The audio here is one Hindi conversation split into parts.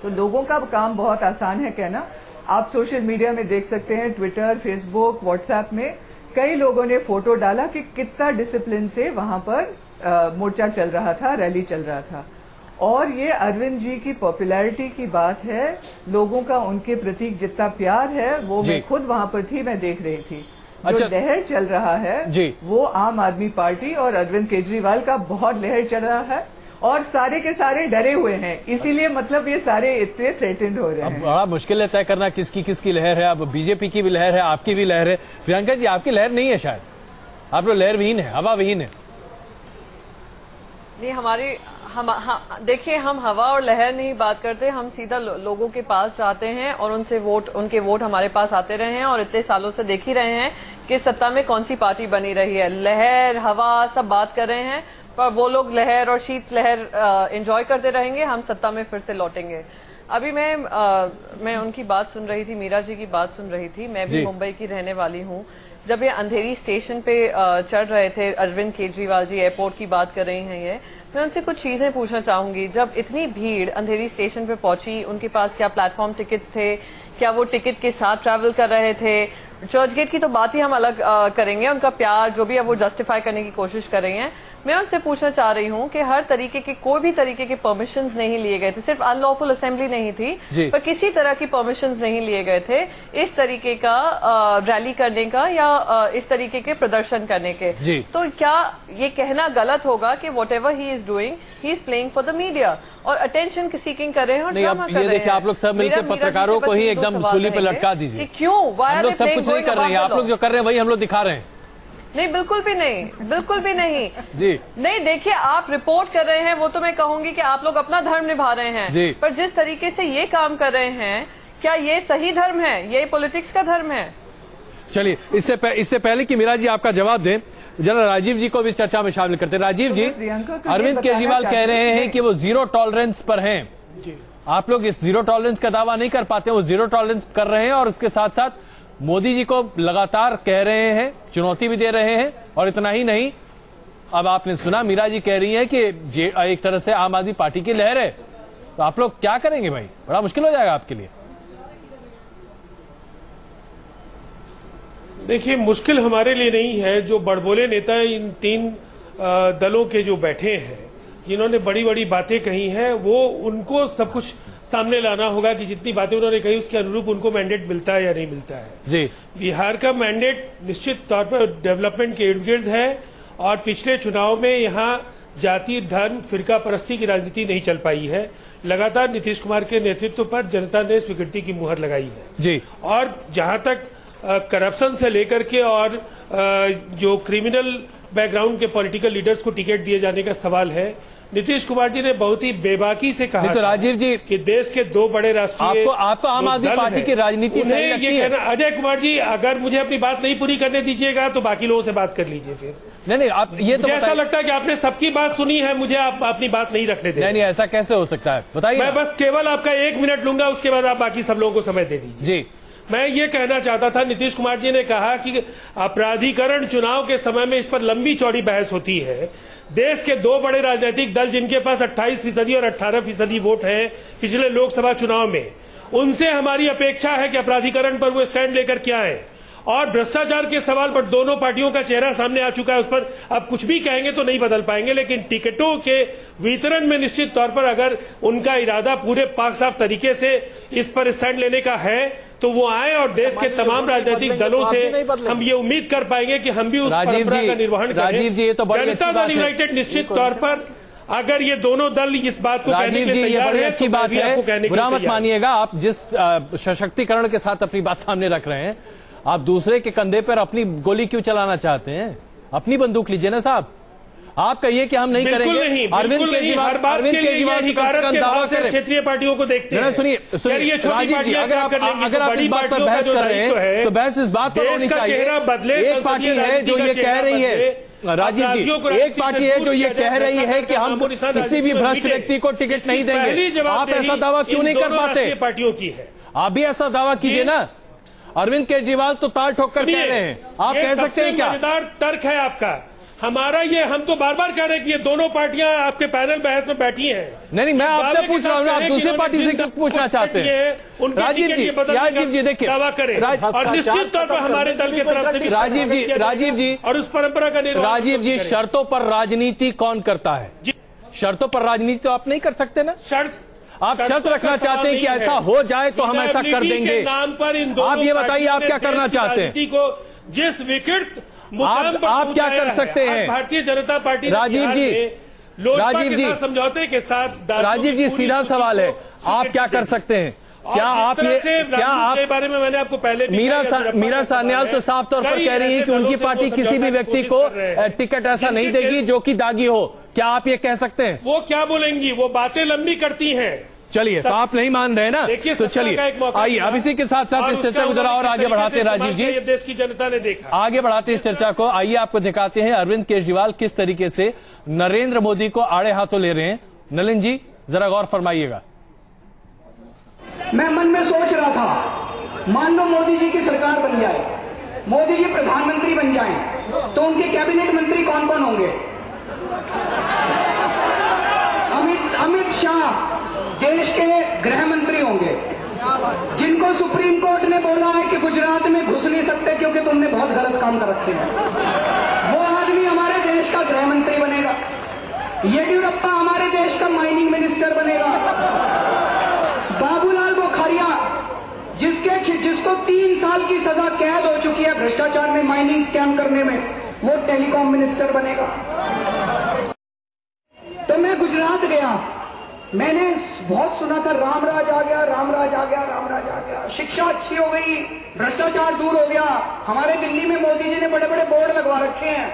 तो लोगों का काम बहुत आसान है कहना। आप सोशल मीडिया में देख सकते हैं, ट्विटर, फेसबुक, व्हाट्सएप में कई लोगों ने फोटो डाला कि कितना डिसिप्लिन से वहां पर मोर्चा चल रहा था, रैली चल रहा था। और ये अरविंद जी की पॉपुलैरिटी की बात है, लोगों का उनके प्रति जितना प्यार है वो मैं खुद वहां पर थी, मैं देख रही थी। जो लहर चल रहा है वो आम आदमी पार्टी और अरविंद केजरीवाल का बहुत लहर चल रहा है और सारे के सारे डरे हुए हैं, इसीलिए मतलब ये सारे इतने थ्रेटेंड हो रहे हैं। बड़ा मुश्किल है तय करना किसकी किसकी लहर है। अब बीजेपी की भी लहर है, आपकी भी लहर है। प्रियंका जी, आपकी लहर नहीं है शायद, आप लोग लहर विहीन है, हवा विहीन है। नहीं, हमारी देखिए, हम हवा और लहर नहीं बात करते, हम सीधा लोगों के पास जाते हैं और उनके वोट हमारे पास आते रहे हैं और इतने सालों से देख ही रहे हैं कि सत्ता में कौन सी पार्टी बनी रही है। लहर, हवा सब बात कर रहे हैं, पर वो लोग लहर और शीत लहर एंजॉय करते रहेंगे, हम सत्ता में फिर से लौटेंगे। अभी मैं उनकी बात सुन रही थी, मीरा जी की बात सुन रही थी। मैं भी मुंबई की रहने वाली हूँ। जब ये अंधेरी स्टेशन पे चढ़ रहे थे, अरविंद केजरीवाल जी एयरपोर्ट की बात कर रही हैं, ये मैं उनसे कुछ चीजें पूछना चाहूंगी। जब इतनी भीड़ अंधेरी स्टेशन पे पहुंची, उनके पास क्या प्लेटफॉर्म टिकट थे, क्या वो टिकट के साथ ट्रैवल कर रहे थे? चर्च गेट की तो बात ही हम अलग करेंगे, उनका प्यार जो भी है वो जस्टिफाई करने की कोशिश कर रही हैं। मैं उनसे पूछना चाह रही हूं कि हर तरीके के कोई भी तरीके के परमिशंस नहीं लिए गए थे, सिर्फ अनलॉफुल असेंबली नहीं थी, पर किसी तरह की परमिशंस नहीं लिए गए थे इस तरीके का रैली करने का या इस तरीके के प्रदर्शन करने के। तो क्या ये कहना गलत होगा कि what ever he is doing, he is playing for the media और अटेंशन सीकिंग कर रहे हैं और ड्रामा कर रहे हैं? देखिए, आप लोग सब मिलकर पत्रकारों को ही एकदम सूली पे लटका दीजिए। क्यों? हम लोग सब कुछ नहीं कर रहे हैं, आप लोग जो कर रहे हैं वही हम लोग दिखा रहे हैं। नहीं, बिल्कुल भी नहीं, बिल्कुल भी नहीं जी। नहीं, देखिए, आप रिपोर्ट कर रहे हैं, वो तो मैं कहूंगी कि आप लोग अपना धर्म निभा रहे हैं जी। पर जिस तरीके से ये काम कर रहे हैं, क्या ये सही धर्म है? ये पॉलिटिक्स का धर्म है? चलिए, इससे पहले कि मीरा जी आपका जवाब दें, जरा राजीव जी को भी चर्चा में शामिल करते हैं। राजीव जी, अरविंद केजरीवाल कह रहे हैं कि वो जीरो टॉलरेंस पर हैं। आप लोग इस जीरो टॉलरेंस का दावा नहीं कर पाते, वो जीरो टॉलरेंस कर रहे हैं और उसके साथ साथ मोदी जी को लगातार कह रहे हैं, चुनौती भी दे रहे हैं। और इतना ही नहीं, अब आपने सुना मीरा जी कह रही है कि एक तरह से आम आदमी पार्टी की लहर है। तो आप लोग क्या करेंगे भाई? बड़ा मुश्किल हो जाएगा आपके लिए। देखिए, मुश्किल हमारे लिए नहीं है। जो बड़बोले नेता इन तीन दलों के जो बैठे हैं, जिन्होंने बड़ी बड़ी बातें कही हैं, वो उनको सब कुछ सामने लाना होगा कि जितनी बातें उन्होंने कही उसके अनुरूप उनको मैंडेट मिलता है या नहीं मिलता है। जी, बिहार का मैंडेट निश्चित तौर पर डेवलपमेंट के इर्द गिर्द है और पिछले चुनाव में यहाँ जाति, धर्म, फिरका परस्ती की राजनीति नहीं चल पाई है। लगातार नीतीश कुमार के नेतृत्व पर जनता ने स्वीकृति की मुहर लगाई है। जी। और जहां तक करप्शन से लेकर के और जो क्रिमिनल बैकग्राउंड के पॉलिटिकल लीडर्स को टिकट दिए जाने का सवाल है, नीतीश कुमार जी ने बहुत ही बेबाकी से कहा तो राजीव जी कि देश के दो बड़े राष्ट्रीय आपको आम आदमी पार्टी की राजनीति उन्हें ये कहना। अजय कुमार जी, अगर मुझे अपनी बात नहीं पूरी करने दीजिएगा तो बाकी लोगों से बात कर लीजिए। फिर नहीं, आप ये तो ऐसा लगता है कि आपने सबकी बात सुनी है, मुझे आप अपनी बात नहीं रखने दें। नहीं, ऐसा कैसे हो सकता है, बताइए। मैं बस केवल आपका 1 मिनट लूंगा, उसके बाद आप बाकी सब लोगों को समय दे दीजिए। जी। मैं ये कहना चाहता था, नीतीश कुमार जी ने कहा कि अपराधीकरण चुनाव के समय में इस पर लंबी चौड़ी बहस होती है। देश के दो बड़े राजनीतिक दल जिनके पास 28% और 18% वोट है पिछले लोकसभा चुनाव में, उनसे हमारी अपेक्षा है कि अपराधीकरण पर वो स्टैंड लेकर के आए। और भ्रष्टाचार के सवाल पर दोनों पार्टियों का चेहरा सामने आ चुका है, उस पर अब कुछ भी कहेंगे तो नहीं बदल पाएंगे। लेकिन टिकटों के वितरण में निश्चित तौर पर अगर उनका इरादा पूरे पाक साफ तरीके से इस पर स्टैंड लेने का है तो वो आए और देश के तमाम राजनीतिक दलों से हम ये उम्मीद कर पाएंगे कि हम भी उस परंपरा का निर्वहन करें। जनता दल यूनाइटेड निश्चित तौर पर, अगर ये दोनों दल इस बात को कहने के लिए तैयार है, अच्छी बात है, बुरा मत मानिएगा। आप जिस सशक्तिकरण के साथ अपनी बात सामने रख रहे हैं, आप दूसरे के कंधे पर अपनी गोली क्यों चलाना चाहते हैं? अपनी बंदूक लीजिए ना साहब। आप कहिए कि हम नहीं करेंगे। अरविंद केजरीवाल दावा से क्षेत्रीय पार्टियों को देखते हैं। सुनिए राजीव जी, अगर आप इस बात पर बहस कर रहे हैं तो बहस इस बात पर होनी चाहिए। एक पार्टी है जो ये कह रही है, राजीव जी, एक पार्टी है जो ये कह रही है कि हम किसी भी भ्रष्ट व्यक्ति को टिकट नहीं देंगे। आप ऐसा दावा क्यों नहीं कर पाते? पार्टियों की है, आप भी ऐसा दावा कीजिए ना। अरविंद केजरीवाल तो ताल ठोक कर कह रहे हैं, आप कह सकते हैं क्या? मजेदार तर्क है आपका हमारा ये, हम तो बार बार कह रहे हैं कि ये दोनों पार्टियां आपके पैनल बहस में बैठी हैं। नहीं, मैं आपसे पूछ रहा हूँ, आप दूसरी पार्टी से क्यों पूछना चाहते हैं? राजीव जी देखिए, दावा करें और निश्चित तौर पर हमारे दल की तरफ से राजीव जी और उस परंपरा का निर्वाह। राजीव जी, शर्तों पर राजनीति कौन करता है? शर्तों पर राजनीति तो आप नहीं कर सकते ना। आप शर्त रखना चाहते हैं कि ऐसा हो जाए तो हम ऐसा कर देंगे। नाम पर इन दोनों आप ये बताइए, आप क्या करना चाहते हैं? को जिस विकृत आप क्या कर सकते हैं? भारतीय जनता पार्टी राजीव जी, राजीव जी समझौते के साथ, राजीव जी सीधा सवाल है, आप क्या कर सकते हैं? क्या आप के बारे में मैंने आपको पहले मीरा सान्याल तो साफ तौर पर कह रही है कि उनकी पार्टी किसी भी व्यक्ति को टिकट ऐसा नहीं देगी जो कि दागी हो। क्या आप ये कह सकते हैं? वो क्या बोलेंगी? वो बातें लंबी करती हैं। चलिए, तो आप नहीं मान रहे ना, तो चलिए आइए अब इसी के साथ साथ इस चर्चा को जरा और आगे बढ़ाते हैं। राजीव जी, देश की जनता ने देखा, आगे बढ़ाते इस चर्चा को। आइए आपको दिखाते हैं अरविंद केजरीवाल किस तरीके से नरेंद्र मोदी को आड़े हाथों ले रहे हैं। नलिन जी जरा गौर फरमाइएगा। मैं मन में सोच रहा था, मान लो मोदी जी की सरकार बन जाए, मोदी जी प्रधानमंत्री बन जाएं, तो उनके कैबिनेट मंत्री कौन कौन होंगे? अमित शाह देश के गृह मंत्री होंगे, जिनको सुप्रीम कोर्ट ने बोला है कि गुजरात में घुस नहीं सकते क्योंकि तुमने बहुत गलत काम कर रखे हैं। वो आदमी हमारे देश का गृह मंत्री बनेगा। येडियुरप्पा हमारे देश का माइनिंग मिनिस्टर बनेगा। बाबूलाल बोखरिया, जिसको 3 साल की सजा कैद हो चुकी है भ्रष्टाचार में, माइनिंग स्कैम करने में, वो टेलीकॉम मिनिस्टर बनेगा। तो मैं गुजरात गया, मैंने बहुत सुना था रामराज आ गया, रामराज आ गया, रामराज आ गया, शिक्षा अच्छी हो गई, भ्रष्टाचार दूर हो गया। हमारे दिल्ली में मोदी जी ने बड़े बड़े बोर्ड लगवा रखे हैं,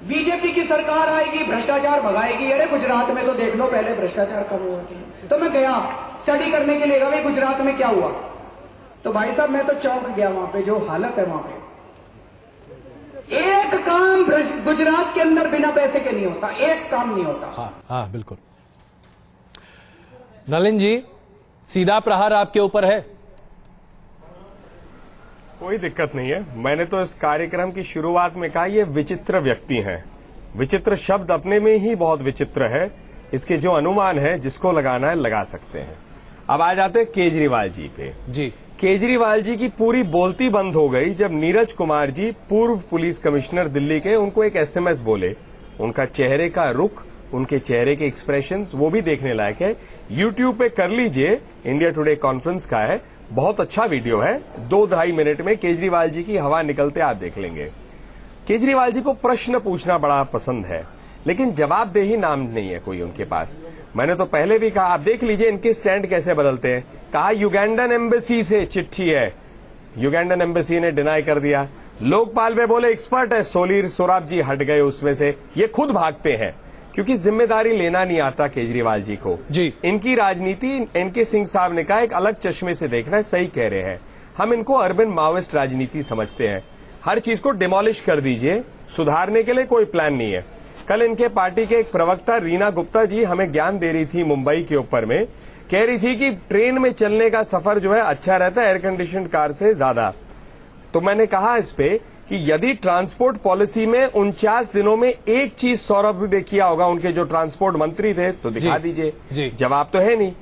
बीजेपी की सरकार आएगी भ्रष्टाचार भगाएगी। अरे गुजरात में तो देख लो पहले भ्रष्टाचार कब हुआ थी। तो मैं गया स्टडी करने के लिए, भाई गुजरात में क्या हुआ। तो भाई साहब मैं तो चौंक गया, वहां पे जो हालत है, वहां पे एक काम गुजरात के अंदर बिना पैसे के नहीं होता, एक काम नहीं होता। हाँ बिल्कुल। नलिन जी, सीधा प्रहार आपके ऊपर है। कोई दिक्कत नहीं है। मैंने तो इस कार्यक्रम की शुरुआत में कहा, ये विचित्र व्यक्ति हैं। विचित्र शब्द अपने में ही बहुत विचित्र है। इसके जो अनुमान है, जिसको लगाना है लगा सकते हैं। अब आ जाते हैं केजरीवाल जी पे। जी, केजरीवाल जी की पूरी बोलती बंद हो गई जब नीरज कुमार जी, पूर्व पुलिस कमिश्नर दिल्ली के, उनको एक एसएमएस बोले। उनका चेहरे का रुख, उनके चेहरे के एक्सप्रेशंस, वो भी देखने लायक है। यूट्यूब पे कर लीजिए, इंडिया टुडे कॉन्फ्रेंस का है, बहुत अच्छा वीडियो है। 2-2.5 मिनट में केजरीवाल जी की हवा निकलते आप देख लेंगे। केजरीवाल जी को प्रश्न पूछना बड़ा पसंद है, लेकिन जवाबदेही नाम नहीं है कोई उनके पास। मैंने तो पहले भी कहा, आप देख लीजिए इनके स्टैंड कैसे बदलते हैं। कहा युगांडन एम्बेसी से चिट्ठी है, युगांडन एम्बेसी ने डिनाई कर दिया। लोकपाल में बोले एक्सपर्ट है, सोलीर सोराब जी हट गए उसमें से। ये खुद भागते हैं क्योंकि जिम्मेदारी लेना नहीं आता केजरीवाल जी को। जी, इनकी राजनीति, एनके सिंह साहब ने कहा, एक अलग चश्मे से देखना है। सही कह रहे हैं, हम इनको अर्बन माओइस्ट राजनीति समझते हैं। हर चीज को डिमोलिश कर दीजिए, सुधारने के लिए कोई प्लान नहीं है। कल इनके पार्टी के एक प्रवक्ता रीना गुप्ता जी हमें ज्ञान दे रही थी मुंबई के ऊपर में, कह रही थी कि ट्रेन में चलने का सफर जो है अच्छा रहता है एयर कंडीशन कार से ज्यादा। तो मैंने कहा इस पे कि यदि ट्रांसपोर्ट पॉलिसी में 49 दिनों में एक चीज सौरभ ने किया होगा, उनके जो ट्रांसपोर्ट मंत्री थे, तो दिखा दीजिए। जवाब तो है नहीं।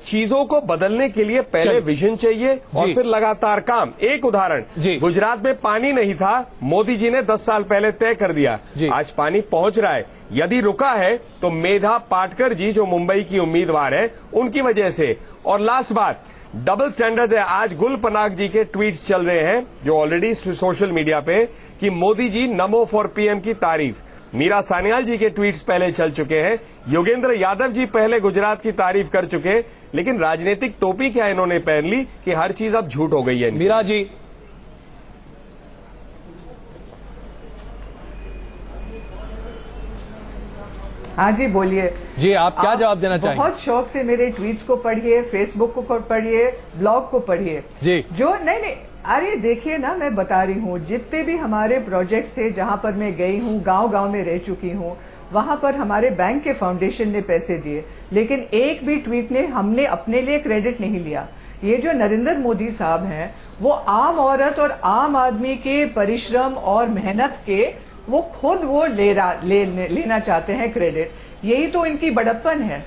चीजों को बदलने के लिए पहले विजन चाहिए और फिर लगातार काम। एक उदाहरण, गुजरात में पानी नहीं था, मोदी जी ने 10 साल पहले तय कर दिया, आज पानी पहुंच रहा है। यदि रुका है तो मेधा पाटकर जी जो मुंबई की उम्मीदवार है उनकी वजह से। और लास्ट बात, डबल स्टैंडर्ड है। आज गुल पनाग जी के ट्वीट्स चल रहे हैं जो ऑलरेडी सोशल मीडिया पे, कि मोदी जी नमो फॉर पीएम की तारीफ। मीरा सान्याल जी के ट्वीट्स पहले चल चुके हैं, योगेंद्र यादव जी पहले गुजरात की तारीफ कर चुके, लेकिन राजनीतिक टोपी क्या इन्होंने पहन ली कि हर चीज अब झूठ हो गई है। मीरा जी, हाँ जी बोलिए। जी, आप क्या जवाब देना चाहेंगे? बहुत शौक से मेरे ट्वीट्स को पढ़िए, फेसबुक को पढ़िए, ब्लॉग को पढ़िए। जी, जो नहीं, अरे देखिए ना, मैं बता रही हूँ, जितने भी हमारे प्रोजेक्ट्स थे जहां पर मैं गई हूँ, गांव-गांव में रह चुकी हूँ, वहां पर हमारे बैंक के फाउंडेशन ने पैसे दिए, लेकिन एक भी ट्वीट ने हमने अपने लिए क्रेडिट नहीं लिया। ये जो नरेंद्र मोदी साहब हैं, वो आम औरत और आम आदमी के परिश्रम और मेहनत के वो खुद वो लेना चाहते हैं क्रेडिट। यही तो इनकी बड़प्पन है।